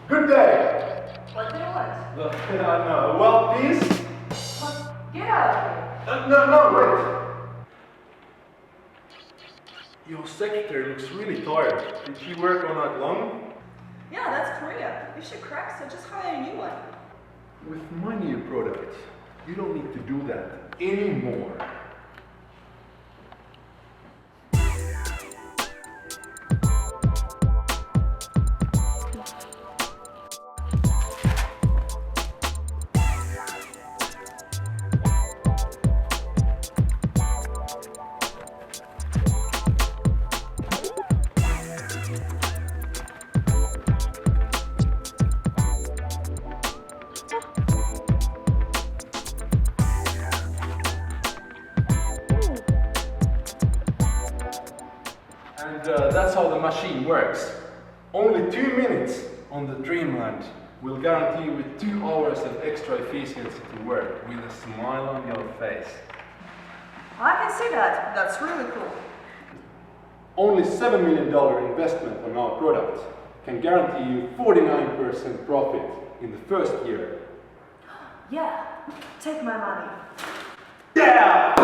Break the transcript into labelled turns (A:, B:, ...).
A: Good day.
B: What do you want?
A: No. Well, please.
B: Well, get out of here.
A: No, wait. Your secretary looks really tired. Did she work all night long?
B: Yeah, that's Korea. If she cracks, so just hire a new one.
A: With my new product, you don't need to do that anymore. And that's how the machine works. Only 2 minutes on the Dreamland will guarantee you with 2 hours of extra efficiency to work with a smile on your face.
B: I can see that. That's really cool.
A: Only $7 million investment on our product can guarantee you 49% profit in the first year.
B: Yeah, take my money.
A: Yeah!